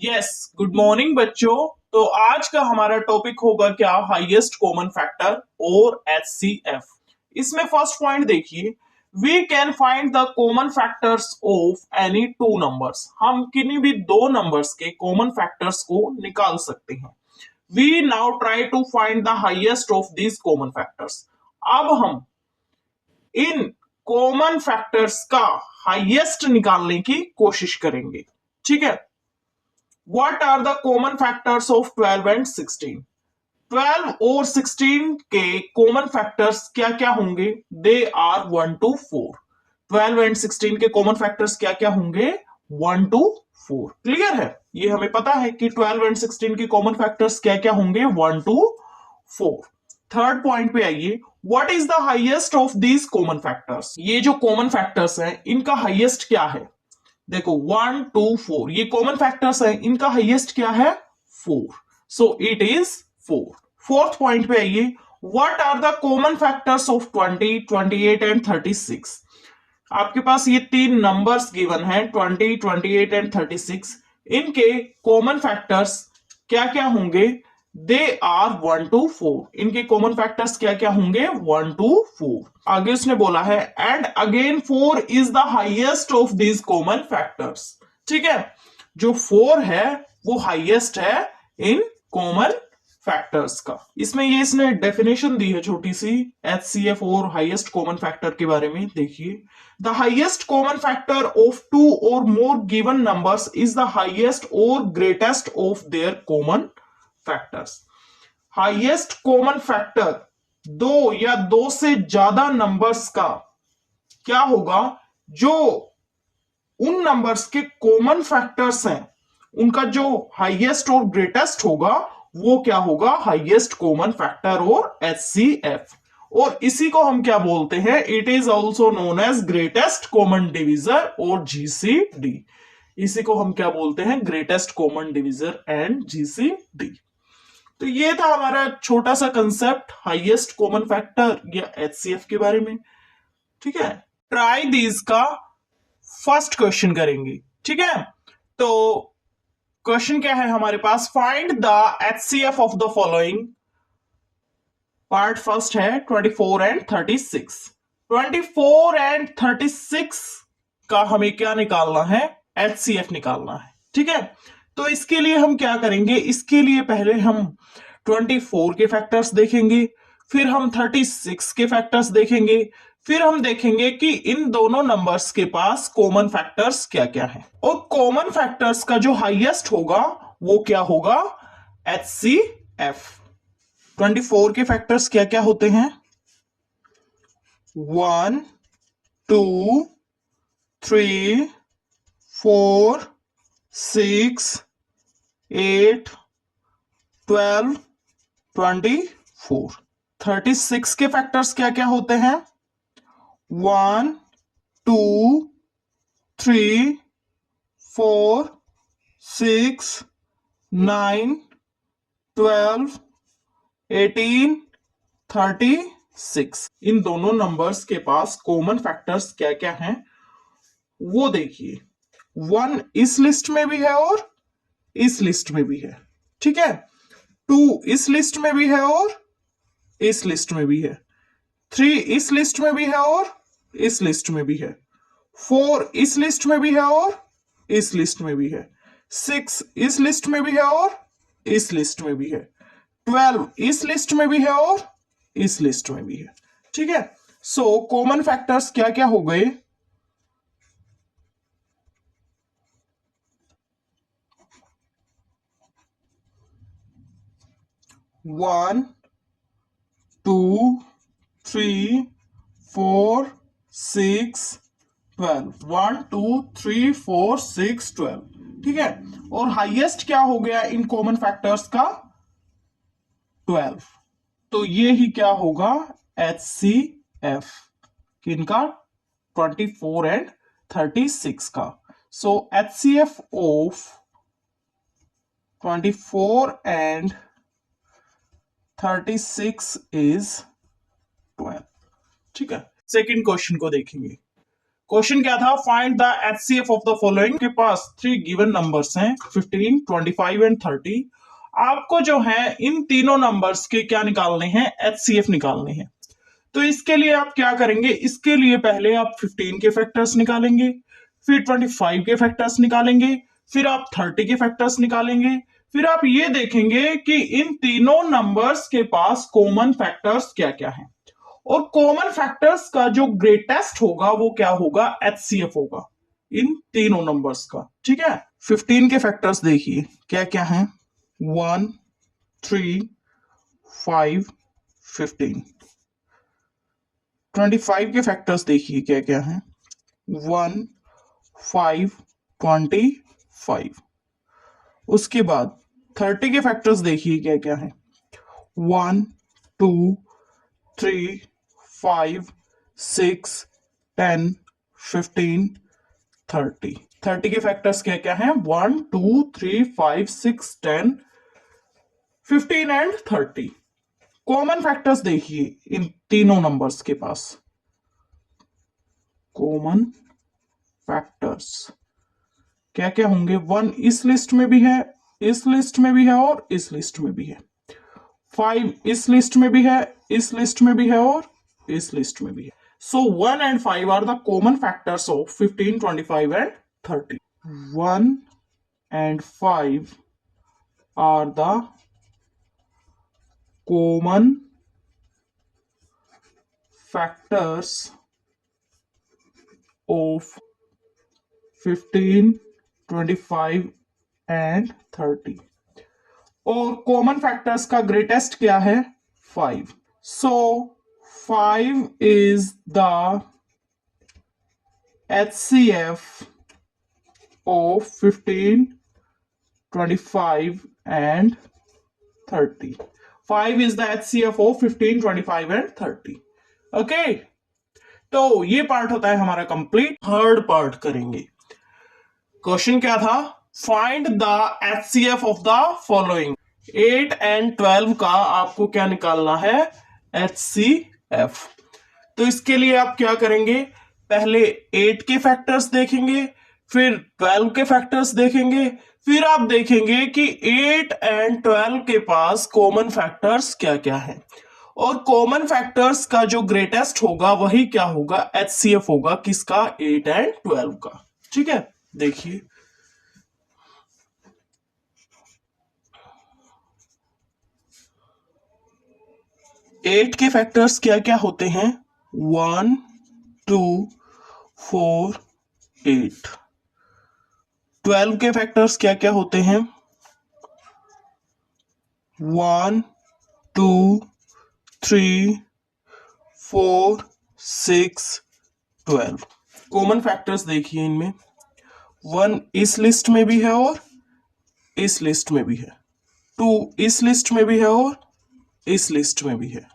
Yes, good morning बच्चों। तो आज का हमारा टॉपिक होगा क्या, हाईएस्ट कॉमन फैक्टर और एचसीएफ। इसमें फर्स्ट पॉइंट देखिए, we can find the common factors of any two numbers. हम किन्हीं भी दो नंबर्स के कॉमन फैक्टर्स को निकाल सकते हैं। We now try to find the highest of these common factors. अब हम इन कॉमन फैक्टर्स का हाईएस्ट निकालने की कोशिश करेंगे। ठीक है। What are the common factors of 12 and 16? 12 और 16 के कॉमन फैक्टर्स क्या क्या होंगे? They are 1 to 4। 12 एंड 16 के कॉमन फैक्टर्स क्या क्या होंगे? 1 to 4। क्लियर है? ये हमें पता है कि 12 एंड 16 के कॉमन फैक्टर्स क्या क्या होंगे? 1 to 4। थर्ड पॉइंट पे आइए, what is the highest of these common factors. ये जो कॉमन फैक्टर्स हैं इनका हाईएस्ट क्या है? देखो 1 2 4 ये कॉमन फैक्टर्स है, इनका हाईएस्ट क्या है? 4। So it is 4। Fourth point पे आइए, what are the common factors of 20 28 and 36। आपके पास ये तीन नंबर्स गिवन है 20 28 एंड 36। इनके कॉमन फैक्टर्स क्या क्या होंगे? They are 1 to 4। इनके कॉमन फैक्टर्स क्या क्या होंगे? 1 to 4। आगे उसने बोला है and again 4 is the highest of these common factors. ठीक है, जो 4 है वो हाईएस्ट है इन कॉमन फैक्टर्स का। इसमें ये इसने डेफिनेशन दी है छोटी सी एचसीएफ और हाईएस्ट कॉमन फैक्टर के बारे में। देखिए, the highest common factor of two और more given numbers is the highest और greatest of their common factors. Highest common factor दो या दो से ज्यादा नंबर्स का क्या होगा? जो उन नंबर्स के कॉमन फैक्टर्स हैं उनका जो हाईएस्ट और ग्रेटेस्ट होगा वो क्या होगा? हाईएस्ट कॉमन फैक्टर और एचसीएफ। और इसी को हम क्या बोलते हैं? It is also known as greatest common divisor और जीसीडी। इसी को हम क्या बोलते हैं? Greatest common divisor and GCD. तो ये था हमारा छोटा सा कंसेप्ट हाईएस्ट कॉमन फैक्टर या एचसीएफ के बारे में। ठीक है, ट्राई दीज का फर्स्ट क्वेश्चन करेंगे। ठीक है, तो क्वेश्चन क्या है हमारे पास? Find the HCF of the following. Part first है 24 एंड 36। 24 एंड 36 का हमें क्या निकालना है? एचसीएफ निकालना है। ठीक है, तो इसके लिए हम क्या करेंगे? इसके लिए पहले हम 24 के फैक्टर्स देखेंगे, फिर हम 36 के फैक्टर्स देखेंगे, फिर हम देखेंगे कि इन दोनों नंबर्स के पास कॉमन फैक्टर्स क्या क्या है। और कॉमन फैक्टर्स का जो हाईएस्ट होगा वो क्या होगा? एचसीएफ। 24 के फैक्टर्स क्या क्या होते हैं? 1 2 3 4 6 8 12 24। 36 के फैक्टर्स क्या क्या होते हैं? 1 2 3 4 6 9 12 18 36। इन दोनों नंबर्स के पास कॉमन फैक्टर्स क्या क्या हैं वो देखिए। 1 इस लिस्ट में भी है और इस लिस्ट में भी है। ठीक है, 2 इस लिस्ट में भी है और इस लिस्ट में भी है। 3 इस लिस्ट में भी है और इस लिस्ट में भी है। 4 इस लिस्ट में भी है और इस लिस्ट में भी है। 6 इस लिस्ट में भी है और इस लिस्ट में भी है। 12 इस लिस्ट में भी है और इस लिस्ट में भी है। ठीक है, सो कॉमन फैक्टर्स क्या क्या हो गए? 1 2 3 4 6 12। 1 2 3 4 6 12। ठीक है, और हाईएस्ट क्या हो गया इन कॉमन फैक्टर्स का? 12। तो ये ही क्या होगा? एचसीएफ किनका? 24 एंड 36 का। सो एचसीएफ ऑफ 24 एंड 36 इज 12। ठीक है, सेकंड क्वेश्चन को देखेंगे। क्वेश्चन क्या था, find the HCF of the following. के पास 3 गिवन नंबर्स हैं 15, 25 एंड 30। आपको जो है इन तीनों नंबर्स के क्या निकालने हैं, एचसीएफ निकालने हैं। तो इसके लिए आप क्या करेंगे, इसके लिए पहले आप 15 के फैक्टर्स निकालेंगे, फिर 25 के फैक्टर्स निकालेंगे, फिर आप 30 के फैक्टर्स निकालेंगे, फिर आप ये देखेंगे कि इन तीनों नंबर्स के पास कॉमन फैक्टर्स क्या क्या हैं, और कॉमन फैक्टर्स का जो ग्रेटेस्ट होगा वो क्या होगा, एचसीएफ होगा इन तीनों नंबर्स का। ठीक है, 15 के फैक्टर्स देखिए क्या क्या हैं, 1, 3, 5, 15। 25 के फैक्टर्स देखिए क्या क्या हैं, 1, 5, 25। उसके बाद 30 के फैक्टर्स देखिए क्या क्या हैं, 1, 2, 3, 5, 6, 10, 15, 30। 30 के फैक्टर्स क्या क्या हैं, 1, 2, 3, 5, 6, 10, 15 एंड 30। कॉमन फैक्टर्स देखिए इन तीनों नंबर्स के पास, कॉमन फैक्टर्स क्या क्या होंगे, 1 इस लिस्ट में भी है, इस लिस्ट में भी है और इस लिस्ट में भी है, 5 इस लिस्ट में भी है, इस लिस्ट में भी है और इस लिस्ट में भी है। So 1 and 5 are the common factors of 15, 25 and 30। 1 and 5 are the common factors of 15, 25 and 30। और कॉमन फैक्टर्स का ग्रेटेस्ट क्या है, 5। सो 5 is the HCF of 15, 25 and 30। 5 is the HCF of 15, 25 and 30। Okay, तो ये पार्ट होता है हमारा कंप्लीट। थर्ड पार्ट करेंगे। क्वेश्चन क्या था, find the HCF of the following. 8 and 12 का आपको क्या निकालना है, HCF। तो इसके लिए आप क्या करेंगे, पहले 8 के फैक्टर्स देखेंगे, फिर 12 के फैक्टर्स देखेंगे, फिर आप देखेंगे कि 8 and 12 के पास कॉमन फैक्टर्स क्या क्या है, और कॉमन फैक्टर्स का जो ग्रेटेस्ट होगा वही क्या होगा, HCF होगा किसका, 8 and 12 का। ठीक है, देखिए 8 के फैक्टर्स क्या क्या होते हैं, 1, 2, 4, 8। 12 के फैक्टर्स क्या क्या होते हैं, 1, 2, 3, 4, 6, 12। कॉमन फैक्टर्स देखिए इनमें, 1 इस लिस्ट में भी है और इस लिस्ट में भी है, 2 इस लिस्ट में भी है और इस लिस्ट में भी है,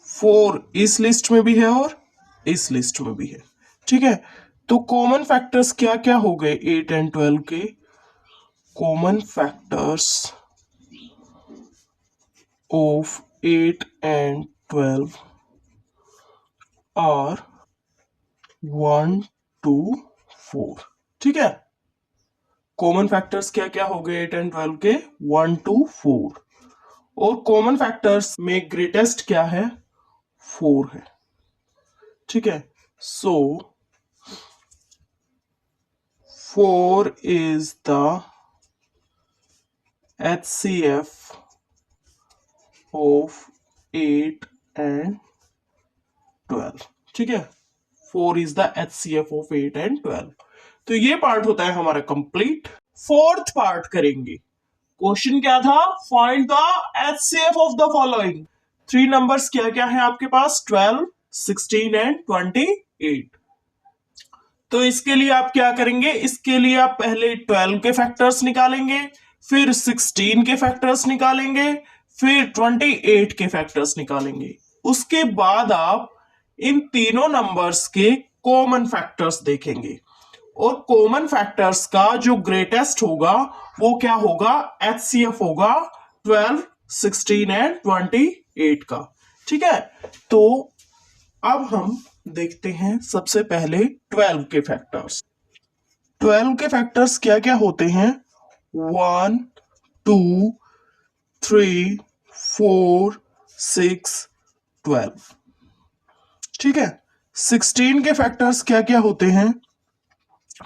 4 इस लिस्ट में भी है और इस लिस्ट में भी है। ठीक है, तो कॉमन फैक्टर्स क्या क्या हो गए 8 and 12 के, common factors of 8 and 12 are 1, 2, 4। ठीक है, कॉमन फैक्टर्स क्या क्या हो गए 8 and 12 के, 1, 2, 4। और कॉमन फैक्टर्स में ग्रेटेस्ट क्या है, 4 है। ठीक है, सो 4 is the HCF of 8 and 12। ठीक है, 4 is the HCF of 8 and 12। तो ये पार्ट होता है हमारा कंप्लीट। फोर्थ पार्ट करेंगे। क्वेश्चन क्या था, find the HCF of the following. 3 numbers क्या क्या है आपके पास, 12, 16 एंड 28। तो इसके लिए आप क्या करेंगे, इसके लिए आप पहले 12 के फैक्टर्स निकालेंगे, फिर 16 के फैक्टर्स निकालेंगे, फिर 28 के फैक्टर्स निकालेंगे। उसके बाद आप इन तीनों नंबर्स के कॉमन फैक्टर्स देखेंगे, और कॉमन फैक्टर्स का जो ग्रेटेस्ट होगा वो क्या होगा, HCF होगा 12, 16 एंड 28 का। ठीक है, तो अब हम देखते हैं सबसे पहले 12 के फैक्टर्स। 12 के फैक्टर्स क्या क्या होते हैं? 1, 2, 3, 4, 6, 12। ठीक है। 16 के फैक्टर्स क्या क्या होते हैं?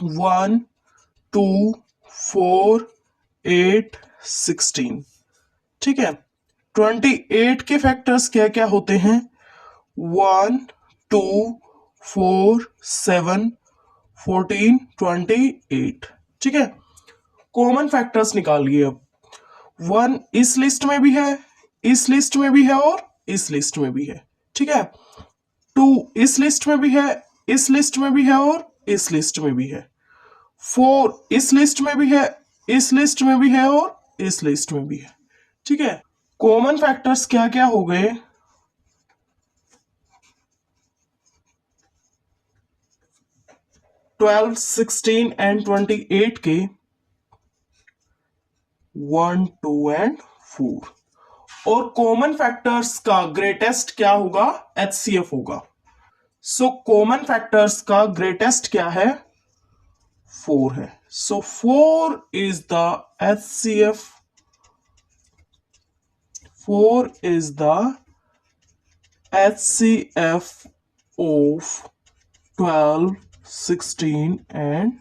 1, 2, 4, 8, 16। ठीक है। 28 के फैक्टर्स क्या क्या होते हैं? 1, 2, 4, 7, 14, 28। ठीक है। कॉमन फैक्टर्स निकालिए अब। 1 इस लिस्ट में भी है, इस लिस्ट में भी है और इस लिस्ट में भी है। ठीक है। 2 इस लिस्ट में भी है, इस लिस्ट में भी है और इस लिस्ट में भी है। 4 इस लिस्ट में भी है, इस लिस्ट में भी है और इस लिस्ट में भी है। ठीक है। कॉमन फैक्टर्स क्या क्या हो गए? 12, 16 एंड 28 के 1, 2 एंड 4। और कॉमन फैक्टर्स का ग्रेटेस्ट क्या होगा? HCF होगा। सो कॉमन फैक्टर्स का ग्रेटेस्ट क्या है? 4 है। सो 4 is the HCF। 4 is the HCF of 12, 16 and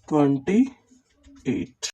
28.